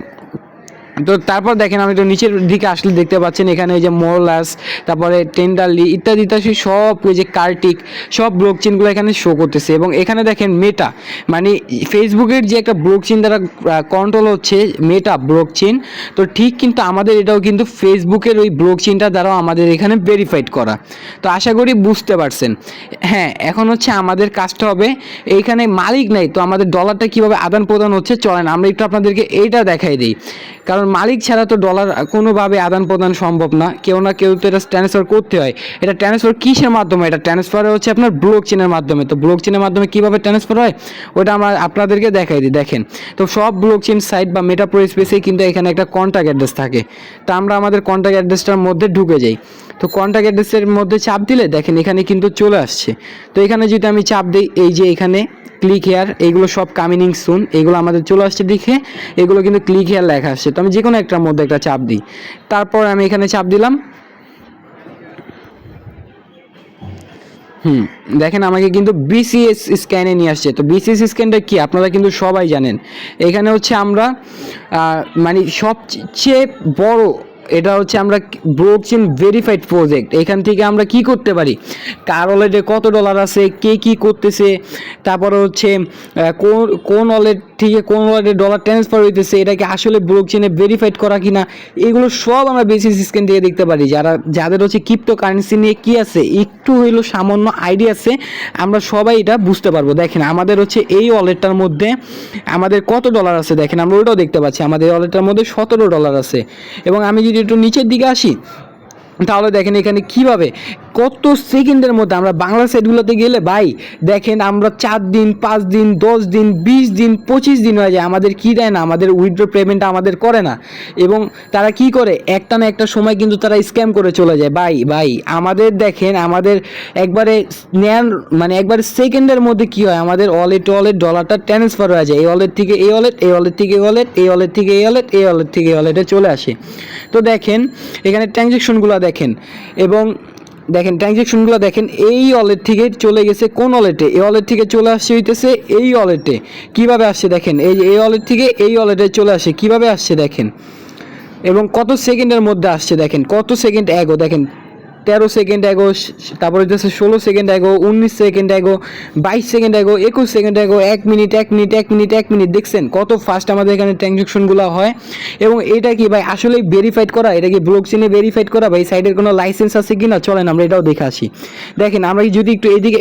তো তারপর দেখেন, আমি তো নিচের দিকে আসলে দেখতে পাচ্ছেন এখানে এই যে মোরলাস, তারপরে টেন্ডারলি ইত্যাদি ইত্যাদি সব, ওই যে কার্টিক, সব ব্লকচেনগুলো এখানে শো করতেছে। এবং এখানে দেখেন মেটা, মানে ফেসবুকের যে একটা ব্লকচেন দ্বারা কন্ট্রোল হচ্ছে মেটা ব্লকচেন, তো ঠিক কিন্তু আমাদের এটাও কিন্তু ফেসবুকের ওই ব্লকচেনটা দ্বারাও আমাদের এখানে ভেরিফাইড করা। তো আশা করি বুঝতে পারছেন। হ্যাঁ, এখন হচ্ছে আমাদের কাজটা হবে, এইখানে মালিক নাই, তো আমাদের ডলারটা কীভাবে আদান প্রদান হচ্ছে চলেন আমরা একটু আপনাদেরকে এইটা দেখাই দিই। কারণ মালিক ছাড়া তো ডলার কোনোভাবে আদান প্রদান সম্ভব না, কেউ না কেউ তো এটা ট্রান্সফার করতে হয়। এটা ট্রান্সফার কিসের মাধ্যমে, এটা ট্রান্সফার হচ্ছে আপনার ব্লকচেনের মাধ্যমে। তো ব্লকচেনের মাধ্যমে কীভাবে ট্রান্সফার হয় ওটা আমরা আপনাদেরকে দেখাই দিই। দেখেন, তো সব ব্লকচেন সাইট বা মেটাপ্রো স্পেসে কিন্তু এখানে একটা কন্ট্যাক্ট অ্যাড্রেস থাকে। তা আমরা আমাদের কন্ট্যাক্ট অ্যাড্রেসটার মধ্যে ঢুকে যাই। তো কন্ট্যাক্ট অ্যাড্রেসের মধ্যে চাপ দিলে দেখেন এখানে কিন্তু চলে আসছে। তো এখানে যদি আমি চাপ দিই, এই যে এখানে ক্লিক হেয়ার, এইগুলো সব কামিং সুন, এগুলো আমাদের চলে আসছে দেখে, এগুলো কিন্তু ক্লিক হেয়ার লেখা আসছে। তো আমি যে কোনো একটার মধ্যে একটা চাপ দিই, তারপর আমি এখানে চাপ দিলাম। দেখেন আমাকে কিন্তু বিসিএস স্ক্যানে নিয়ে আসছে। তো বিসিএস স্ক্যানটা কি আপনারা কিন্তু সবাই জানেন। এখানে হচ্ছে আমরা মানে সবচেয়ে বড়, এটা হচ্ছে আমরা ব্লকচেন ভেরিফাইড প্রজেক্ট। এখান থেকে আমরা কি করতে পারি, কার ওয়ালেটে কত ডলার আছে, কে কি করতেছে, তারপরে হচ্ছে কোন ওয়ালেট থেকে কোন ওয়ালেটে ডলার ট্রান্সফার হইতেছে, এটাকে আসলে ব্লকচেনে ভেরিফাইড করা কিনা, এগুলো সব আমরা বেসিস স্ক্যান থেকে দেখতে পারি। যাদের হচ্ছে ক্রিপ্টো কারেন্সি নিয়ে কি আছে একটু হইলো সামান্য আইডিয়া আছে, আমরা সবাই এটা বুঝতে পারবো। দেখেন আমাদের হচ্ছে এই ওয়ালেটটার মধ্যে আমাদের কত ডলার আছে, দেখেন আমরা ওটাও দেখতে পাচ্ছি। আমাদের ওয়ালেটটার মধ্যে $17 আছে। এবং আমি যদি একটু নিচের দিকে আসি, তাহলে দেখেন এখানে কিভাবে কত সেকেন্ডের মধ্যে আমরা বাংলা সাইটগুলোতে গেলে ভাই দেখেন আমরা 4 দিন 5 দিন 10 দিন 20 দিন 25 দিন হয়ে যায়, আমাদের কি দেয় না, আমাদের উইথড্র পেমেন্টটা আমাদের করে না। এবং তারা কি করে, একটা না একটা সময় কিন্তু তারা স্ক্যাম করে চলে যায়। ভাই আমাদের দেখেন, আমাদের একবারে নেন মানে একবারে সেকেন্ডের মধ্যে কি হয়, আমাদের ওয়ালেট ডলারটা ট্রান্সফার হয়ে যায়। এই ওয়ালেট থেকে এই ওয়ালেট, এই ওয়ালেট থেকে এই ওয়ালেট, এই ওয়ালেট থেকে এই ওয়ালেট, এই ওয়ালেট থেকে এই ওয়ালেটে চলে আসে। তো দেখেন এখানে ট্রানজ্যাকশনগুলো দেখেন, এবং দেখেন ট্রানজ্যাকশনগুলো দেখেন, এই ওয়ালেট থেকে চলে গেছে কোন ওয়ালেটে, এই ওয়ালেট থেকে চলে আসছে হইতেছে এই ওয়ালেটে। কিভাবে আসছে দেখেন, এই যে এই ওয়ালেট থেকে এই ওয়ালেটে চলে আসে, কিভাবে আসছে দেখেন, এবং কত সেকেন্ডের মধ্যে আসছে দেখেন, কত সেকেন্ড এগো দেখেন, 13 সেকেন্ড এগো, তারপরে হচ্ছে 16 সেকেন্ড এগো, 19 সেকেন্ড এগো, 22 সেকেন্ড এগো, 21 সেকেন্ড এগো, 1 মিনিট 1 মিনিট 1 মিনিট 1 মিনিট। দেখছেন কত ফাস্ট আমাদের এখানে ট্রানজ্যাকশনগুলো হয়। এবং এটা কি ভাই আসলেই ভেরিফাইড করা, এটা কি ব্লকচেনে ভেরিফাইড করা, ভাই সাইডের কোনো লাইসেন্স আছে কি না, চলেন আমরা এটাও দেখে আসি। দেখেন আমরা যদি একটু এইদিকে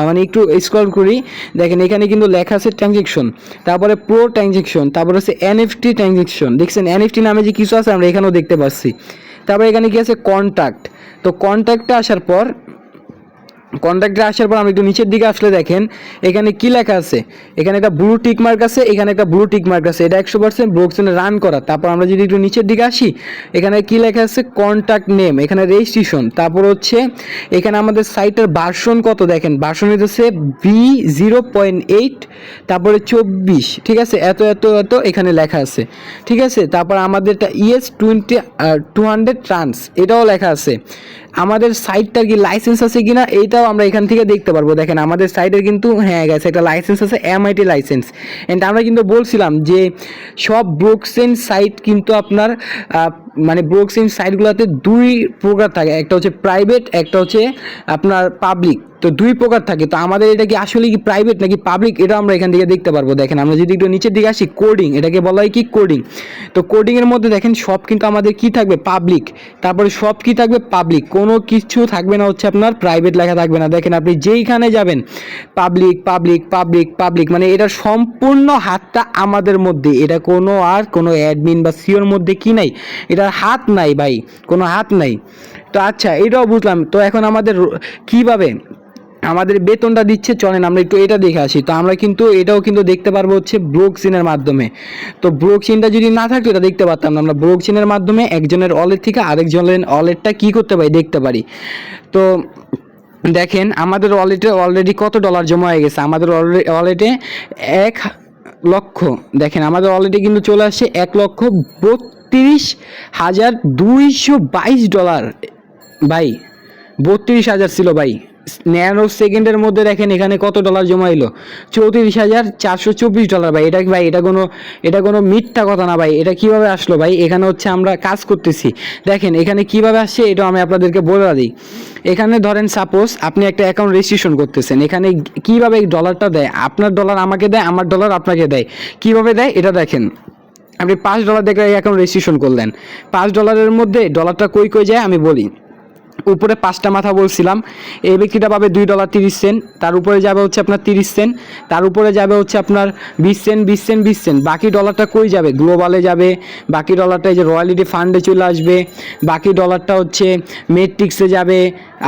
মানে একটু স্ক্রল করি, দেখেন এখানে কিন্তু লেখা আছে ট্রানজ্যাকশন, তারপরে প্রো ট্রানজ্যাকশন, তারপরে হচ্ছে এনএফটি ট্রানজ্যাকশন। দেখছেন এনএফটি নামে যে কিছু আছে আমরা এখানেও দেখতে পাচ্ছি। তারপরে এখানে কি আছে, কন্ট্যাক্ট। তো কন্ট্যাক্টে আসার পর কন্ট্যাক্টে আসার পর আমি একটু নিচের দিকে আসলে দেখেন এখানে কি লেখা আছে, এখানে একটা ব্লু টিক মার্ক আছে, এখানে একটা ব্লু টিক মার্ক আছে, এটা 100% ব্লকচেনে রান করা। তারপর আমরা যদি একটু নিচের দিকে আসি, এখানে কি লেখা আছে কন্ট্যাক্ট নেম, এখানে রেজিস্ট্রেশন, তারপর হচ্ছে এখানে আমাদের সাইটের ভার্সন কত দেখেন, ভার্সন হচ্ছে V0.8, তারপরে 24, ঠিক আছে, এত এত এত এখানে লেখা আছে, ঠিক আছে। তারপর আমাদেরটা ES200 ট্রান্স এটাও লেখা আছে। আমাদের সাইটটার কি লাইসেন্স আছে কিনা এইটাও আমরা এখান থেকে দেখতে পারবো। দেখেন আমাদের সাইটের কিন্তু হ্যাঁ গেছে একটা লাইসেন্স আছে, MIT লাইসেন্স। অ্যান্ড আমরা কিন্তু বলছিলাম যে সব ব্লকচেন সাইট কিন্তু আপনার মানে ব্লকচেন সাইটগুলোতে দুই প্রকার থাকে, একটা হচ্ছে প্রাইভেট, একটা হচ্ছে আপনার পাবলিক। তো দুই প্রকার থাকে। তো আমাদের এটা কি আসলে কি প্রাইভেট নাকি পাবলিক, এটা আমরা এখান থেকে দেখতে পারবো। দেখেন আমরা যদি একটু নিচের দিকে আসি, কোডিং, এটাকে বলা হয় কি কোডিং। তো কোডিংয়ের মধ্যে দেখেন সব কিন্তু আমাদের কি থাকবে পাবলিক, তারপরে সব কি থাকবে পাবলিক, কোনো কিছু থাকবে না হচ্ছে আপনার প্রাইভেট লেখা থাকবে না। দেখেন আপনি যেইখানে যাবেন পাবলিক পাবলিক পাবলিক পাবলিক, মানে এটা সম্পূর্ণ হাতটা আমাদের মধ্যে, এটা কোনো আর কোনো অ্যাডমিন বা সিওর মধ্যে কি নাই, এটার হাত নাই ভাই, কোনো হাত নাই। তো আচ্ছা এটাও বুঝলাম। তো এখন আমাদের কিভাবে আমাদের বেতনটা দিচ্ছে, চলেন আমরা একটু এটা দেখে আসি। তো আমরা কিন্তু এটাও কিন্তু দেখতে পারবো হচ্ছে ব্লকচেনের মাধ্যমে। তো ব্লকচেনটা যদি না থাকতো এটা দেখতে পারতাম না। আমরা ব্লকচেনের মাধ্যমে একজনের ওয়ালেট থেকে আরেকজনের ওয়ালেটটা কি করতে পারি দেখতে পারি। তো দেখেন আমাদের ওয়ালেটে অলরেডি কত ডলার জমা হয়ে গেছে, আমাদের ওয়ালেটে 1,00,000, দেখেন আমাদের ওয়ালেটে কিন্তু চলে আসছে 1,32,222 ডলার ভাই, 32,000 ছিল ভাই। 99 সেকেন্ডের মধ্যে দেখেন এখানে কত ডলার জমা এলো, 34,424 ডলার ভাই। এটা ভাই এটা কোনো মিথ্যা কথা না ভাই। এটা কিভাবে আসলো ভাই, এখানে হচ্ছে আমরা কাজ করতেছি, দেখেন এখানে কিভাবে আসছে এটা আমি আপনাদেরকে বলে দিই। এখানে ধরেন সাপোজ আপনি একটা অ্যাকাউন্ট রেজিস্ট্রেশন করতেছেন, এখানে কিভাবে এই ডলারটা দেয়, আপনার ডলার আমাকে দেয়, আমার ডলার আপনাকে দেয়, কিভাবে দেয় এটা দেখেন। আপনি $5 দেখে অ্যাকাউন্ট রেজিস্ট্রেশন করলেন, $5 মধ্যে ডলারটা কই কই যায় আমি বলি। উপরে 5টা মাথা বলছিলাম, এই ব্যক্তিটা পাবে $2.30, তার উপরে যাবে হচ্ছে আপনার 30 সেন্ট, তার উপরে যাবে হচ্ছে আপনার 20 সেন্ট 20 সেন্ট 20 সেন্ট। বাকি ডলারটা কই যাবে, গ্লোবালে যাবে, বাকি ডলারটা এই যে রয়্যালিটি ফান্ডে চলে আসবে, বাকি ডলারটা হচ্ছে মেট্রিক্সে যাবে,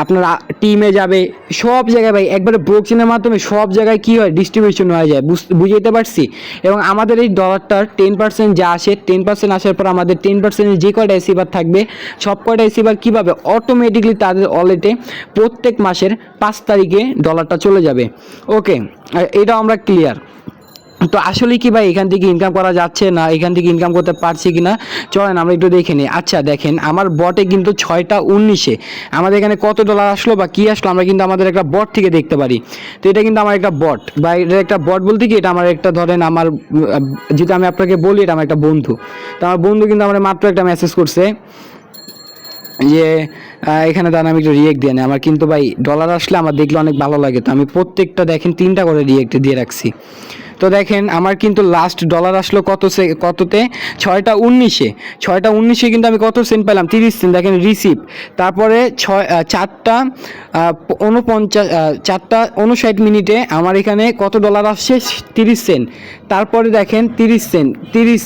আপনার টিমে যাবে, সব জায়গায় ভাই একবারে ব্লকচেনের মাধ্যমে সব জায়গায় কি হয় ডিস্ট্রিবিউশন হয়ে যায়, বুঝতে পারছি। এবং আমাদের এই ডলারটার 10% যা আসে, 10% আসার পর আমাদের 10% যে কয়টা রিসিভার থাকবে সব কয়টা রিসিভার কীভাবে অটোমেটিকলি তাদের ওয়ালেটে প্রত্যেক মাসের 5 তারিখে ডলারটা চলে যাবে। ওকে, এটা আমরা ক্লিয়ার। তো আসলে কি ভাই এখান থেকে ইনকাম করা যাচ্ছে না, এখান থেকে ইনকাম করতে পারছি কি না, চলেন আমরা একটু দেখে নিই। আচ্ছা দেখেন আমার বটে কিন্তু 6টা 19-এ আমাদের এখানে কত ডলার আসলো বা কী আসলো আমরা কিন্তু আমাদের একটা বট থেকে দেখতে পারি। তো এটা কিন্তু আমার একটা বট বা এটা একটা বট বলতে কি এটা আমার একটা ধরেন আমার যেটা আমি আপনাকে বলি এটা আমার একটা বন্ধু। তো আমার বন্ধু কিন্তু আমার মাত্র একটা মেসেজ করছে যে এখানে দাঁড়ান আমি একটু রিয়েক্ট দিয়ে নেই। আমার কিন্তু ভাই ডলার আসলে আমার দেখলে অনেক ভালো লাগে, তো আমি প্রত্যেকটা দেখেন 3টা করে রিয়েক্ট দিয়ে রাখছি। তো দেখেন আমার কিন্তু লাস্ট ডলার আসলো কততে 6টা 19-এ কিন্তু আমি কত সেন্ট পেলাম 30 সেন্ট। দেখেন রিসিভ, তারপরে 4:59 মিনিটে আমার এখানে কত ডলার আসছে 30 সেন্ট। তারপরে দেখেন 30 সেন্ট 20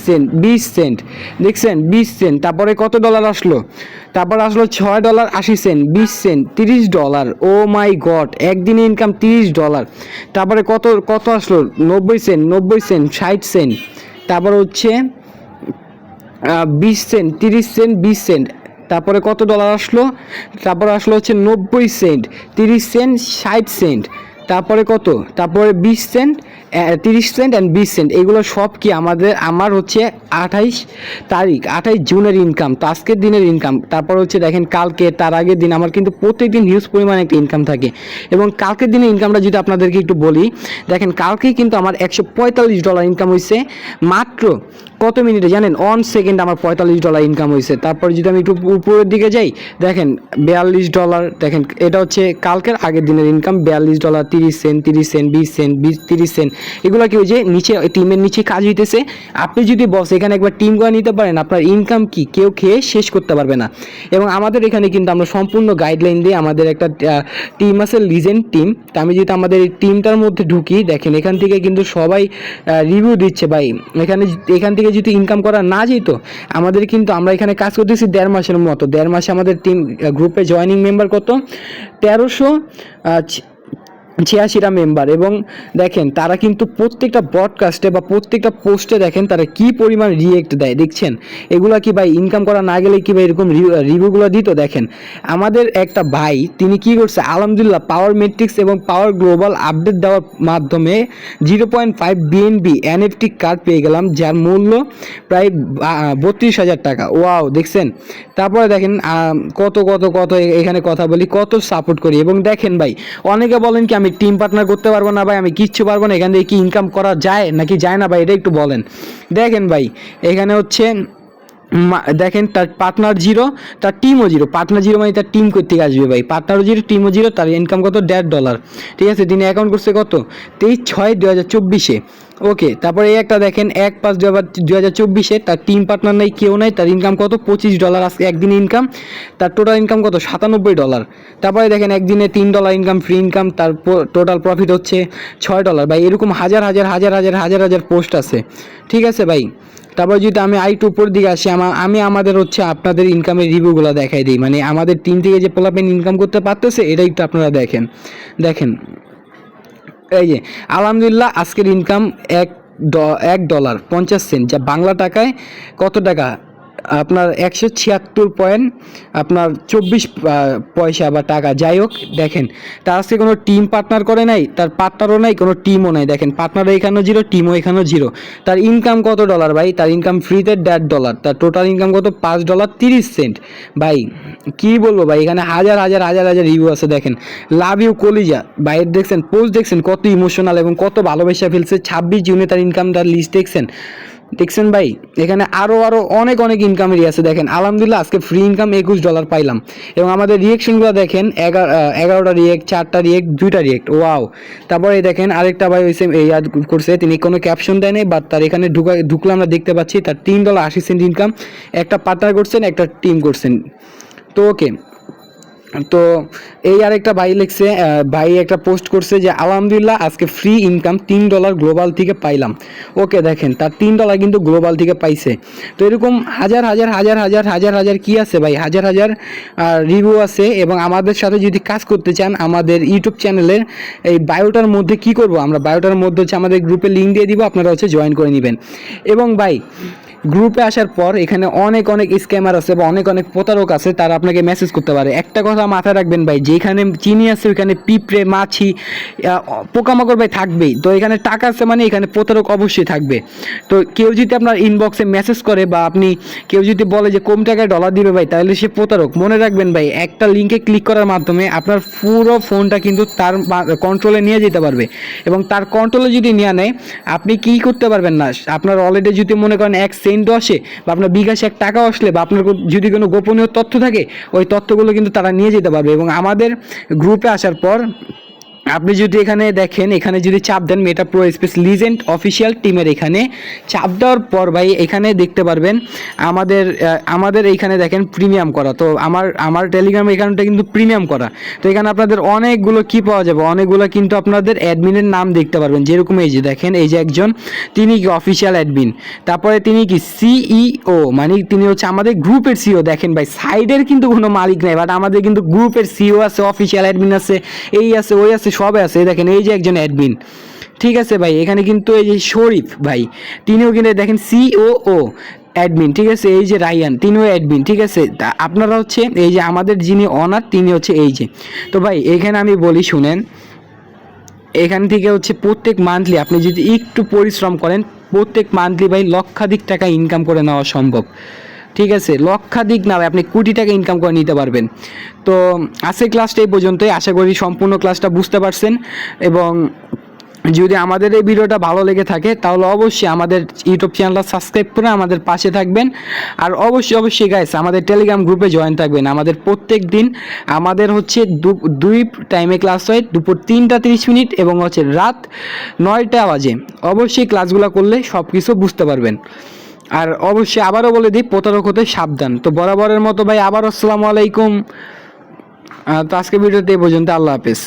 সেন্ট দেখছেন 20 সেন্ট। তারপরে কত ডলার আসলো, তারপর আসলো $6.80, 20 সেন্ট, $30। ও মাই গড, একদিনে ইনকাম $30। তারপরে কত আসলো 90 সেন্ট 60 সেন্ট। তারপর হচ্ছে 20 সেন্ট 30 সেন্ট 20 সেন্ট। তারপরে কত ডলার আসলো, তারপরে আসলো হচ্ছে 90 সেন্ট 30 সেন্ট 60 সেন্ট। তারপরে কত, তারপরে 20 সেন্ট 30 সেন্ট অ্যান্ড 20 সেন্ট। এগুলো সব কি আমার হচ্ছে 28 জুনের ইনকাম, তো আজকের দিনের ইনকাম। তারপর হচ্ছে দেখেন কালকে, তার আগের দিন আমার কিন্তু প্রত্যেকদিন হিউজ পরিমাণে একটা ইনকাম থাকে। এবং কালকের দিনের ইনকামটা যদি আপনাদেরকে একটু বলি, দেখেন কালকে কিন্তু আমার $145 ইনকাম হয়েছে মাত্র কত মিনিটে জানেন, 1 সেকেন্ড আমার $45 ইনকাম হয়েছে। তারপর যদি আমি একটু উপরের দিকে যাই দেখেন $42, দেখেন এটা হচ্ছে কালকের আগের দিনের income $42, 30 cent 30 cent 20 cent 30 cent. এগুলো কি ওই যে নিচে টিমের নিচে কাজ হইতেছে। আপনি যদি বস এখানে একবার টিম করে নিতে পারেন, আপনার ইনকাম কি কেউ খেয়ে শেষ করতে পারবে না। এবং আমাদের এখানে কিন্তু আমরা সম্পূর্ণ গাইডলাইন দিয়ে আমাদের একটা টিম আছে লিজেন্ড টিম। তো আমি যদি আমাদের এই টিমটার মধ্যে ঢুকি, দেখেন এখান থেকে কিন্তু সবাই রিভিউ দিচ্ছে ভাই। এখান থেকে যদি ইনকাম করা না যেত, আমাদের কিন্তু আমরা এখানে কাজ করতেছি 1.5 মাসের মতো। 1.5 মাসে আমাদের টিম গ্রুপে জয়েনিং মেম্বার কত 1386টা মেম্বার। এবং দেখেন তারা কিন্তু প্রত্যেকটা ব্রডকাস্টে বা প্রত্যেকটা পোস্টে দেখেন তারা কি পরিমাণ রিয়েক্ট দেয়, দেখছেন এগুলা কি ভাই ইনকাম করা না গেলে কি ভাই এরকম রিভিউগুলো দিত? দেখেন আমাদের একটা ভাই তিনি কি করছে, আলহামদুলিল্লাহ পাওয়ার মেট্রিক্স এবং পাওয়ার গ্লোবাল আপডেট দেওয়ার মাধ্যমে 0.5 বিএনবি এনএফটি কার্ড পেয়ে গেলাম, যার মূল্য প্রায় 32,000 টাকা। ওয়াও, দেখছেন। তারপরে দেখেন কত কত কত এখানে কথা বলি, কত সাপোর্ট করি। এবং দেখেন ভাই অনেকে বলেন কি আমি টিম পার্টনার করতে পারবো না ভাই, আমি কিচ্ছু পারবো না, এখান থেকে কি ইনকাম করা যায় নাকি যায় না ভাই, এটা একটু বলেন। দেখেন ভাই এখানে হচ্ছে দেখেন তার পার্টনার জিরো, তার টিমও জিরো। পার্টনার জিরো মানে তার টিম করতে আসবে ভাই, পার্টনারও জিরো, টিমও জিরো, তার ইনকাম কত $1.5। ঠিক আছে, তিনি অ্যাকাউন্ট করছে কত 23/6/2024-এ। ওকে, তারপরে এই একটা দেখেন 1/5/2024-এ, তার টিম পার্টনার নাই, কেউ নাই, তার ইনকাম কত $25 আজকে একদিনে ইনকাম, তার টোটাল ইনকাম কত $97। তারপরে দেখেন একদিনে $3 ইনকাম, ফ্রি ইনকাম, তার টোটাল প্রফিট হচ্ছে $6 ভাই। এরকম হাজার হাজার হাজার হাজার হাজার হাজার পোস্ট আছে। ঠিক আছে ভাই, তারপর যদি আমি আইটু উপর দিকে আসি, আমি আমাদের হচ্ছে আপনাদের ইনকামের রিভিউগুলো দেখাই দিই, মানে আমাদের টিম থেকে যে পোলাপেন ইনকাম করতে পারতেছে এটাই তো আপনারা দেখেন। এই যে আলহামদুলিল্লাহ আজকের ইনকাম $1.50, যা বাংলা টাকায় কত টাকা আপনার 176.24 বা টাকা, যাই হোক। দেখেন তার আজকে কোনো টিম পার্টনার করে নাই, তার পার্টনারও নাই, কোনো টিমও নাই। দেখেন পার্টনার এখানেও জিরো, টিমও এখানেও জিরো। তার ইনকাম কত ডলার ভাই, তার ইনকাম ফ্রিতে $1.5, তার টোটাল ইনকাম কত $5.30 ভাই। কি বলবো ভাই, এখানে হাজার হাজার হাজার হাজার রিভিউ আছে। দেখেন লাভ ইউ কলিজা ভাইয়ের দেখছেন পোস্ট, দেখছেন কত ইমোশনাল এবং কত ভালোবাসা ফেলছে। 26 জুনে তার ইনকাম, তার লিস্ট দেখছেন ভাই। এখানে আরও অনেক অনেক ইনকামেরই আছে। দেখেন আলহামদুলিল্লাহ আজকে ফ্রি ইনকাম $21 পাইলাম। এবং আমাদের রিয়েকশনগুলো দেখেন 11টা রিয়েক্ট, 4টা রিয়েক্ট, 2টা রিয়েক্ট। ওয়াও। তারপরে দেখেন আরেকটা ভাই হয়েছে ইয়াদ করছে, তিনি কোনো ক্যাপশন দেয় নাই, বাট তার এখানে ঢুকলে আমরা দেখতে পাচ্ছি তার $3.80 ইনকাম। একটা পার্টনার করছেন, একটা টিম করছেন। তো ওকে, তো এই আরেকটা ভাই লিখছে, ভাই একটা পোস্ট করছে যে আলহামদুলিল্লাহ আজকে ফ্রি ইনকাম $3 গ্লোবাল থেকে পাইলাম। ওকে, দেখেন তার $3 কিন্তু গ্লোবাল থেকে পাইছে। তো এরকম হাজার হাজার হাজার হাজার হাজার হাজার কি আছে ভাই, হাজার হাজার রিভিউ আছে। এবং আমাদের সাথে যদি কাজ করতে চান, আমাদের ইউটিউব চ্যানেলের এই বায়োটার মধ্যে কি করব, আমরা বায়োটার মধ্যে হচ্ছে আমাদের গ্রুপে লিঙ্ক দিয়ে দিব, আপনারা হচ্ছে জয়েন করে নেবেন। এবং ভাই গ্রুপে আসার পর এখানে অনেক অনেক স্ক্যামার আছে বা অনেক অনেক প্রতারক আছে, তারা আপনাকে মেসেজ করতে পারে। একটা কথা মাথায় রাখবেন ভাই, যেখানে চিনি আছে ওইখানে পিঁপড়ে, মাছি, পোকামাকড় ভাই থাকবেই। তো এখানে টাকা আছে মানে এখানে প্রতারক অবশ্যই থাকবে। তো কেউ যদি আপনার ইনবক্সে মেসেজ করে বা কেউ যদি বলে যে কম টাকায় ডলার দিবে ভাই, তাহলে সে প্রতারক। মনে রাখবেন ভাই, একটা লিঙ্কে ক্লিক করার মাধ্যমে আপনার পুরো ফোনটা কিন্তু তার কন্ট্রোলে নিয়ে যেতে পারবে। এবং তার কন্ট্রোলে যদি নিয়ে নেয়, আপনি কি করতে পারবেন না। আপনার অলরেডি যদি মনে করেন সেন্টও আসে বা আপনার বিকাশে $1 আসলে বা আপনার যদি কোনো গোপনীয় তথ্য থাকে, ওই তথ্যগুলো কিন্তু তারা নিয়ে যেতে পারবে। এবং আমাদের গ্রুপে আসার পর আপনি যদি এখানে দেখেন, এখানে যদি চাপ দেন মেটা প্রো স্পেস লিজেন্ড অফিসিয়াল টিমের, এখানে চাপ দেওয়ার পর ভাই এখানে দেখতে পারবেন আমাদের এইখানে দেখেন প্রিমিয়াম করা। তো আমার টেলিগ্রাম অ্যাকাউন্টটা কিন্তু প্রিমিয়াম করা। তো এখানে আপনাদের অনেকগুলো কি পাওয়া যাবে, অনেকগুলো কিন্তু আপনাদের অ্যাডমিনের নাম দেখতে পারবেন। যেরকম এই যে দেখেন, এই যে একজন, তিনি কি অফিসিয়াল অ্যাডমিন, তারপরে তিনি কি সিইও, মানে তিনি হচ্ছে আমাদের গ্রুপের সিইও। দেখেন ভাই সাইডের কিন্তু কোনো মালিক নেই, বাট আমাদের কিন্তু গ্রুপের সিইও আছে, অফিসিয়াল অ্যাডমিন আছে, এই আছে ওই আছে, সবে আছে। দেখেন এই যে একজন অ্যাডমিন। ঠিক আছে ভাই, এখানে কিন্তু এই যে শরীফ ভাই, তিনিও কিন্তু দেখেন সিওও অ্যাডমিন। ঠিক আছে, এই যে রায়ান, তিনিও অ্যাডমিন। ঠিক আছে, আপনারা হচ্ছে এই যে আমাদের যিনি অনার, তিনি হচ্ছে এই যে। তো ভাই এখানে আমি বলি শুনেন, এখান থেকে হচ্ছে প্রত্যেক মান্থলি আপনি যদি একটু পরিশ্রম করেন, প্রত্যেক মান্থলি ভাই লক্ষাধিক টাকা ইনকাম করে নেওয়া সম্ভব। ঠিক আছে, লক্ষাধিক না ভাই, আপনি কোটি টাকা ইনকাম করে নিতে পারবেন। তো আজকের ক্লাসটা এই পর্যন্তই। আশা করি সম্পূর্ণ ক্লাসটা বুঝতে পারছেন। এবং যদি আমাদের এই ভিডিওটা ভালো লেগে থাকে, তাহলে অবশ্যই আমাদের ইউটিউব চ্যানেলটা সাবস্ক্রাইব করে আমাদের পাশে থাকবেন। আর অবশ্যই গাইস আমাদের টেলিগ্রাম গ্রুপে জয়েন থাকবেন। আমাদের প্রত্যেক দিন আমাদের হচ্ছে দুই টাইমে ক্লাস হয়, দুপুর 3:30 এবং হচ্ছে রাত 9টা বাজে। অবশ্যই ক্লাসগুলো করলে সব কিছু বুঝতে পারবেন। আর অবশ্যই আবারও বলে দিই, প্রতারক হতে সাবধান। তো বরাবরের মতো ভাই আবার আসসালামু আলাইকুম। তো আজকে ভিডিওতে এই পর্যন্ত, আল্লাহ হাফেজ।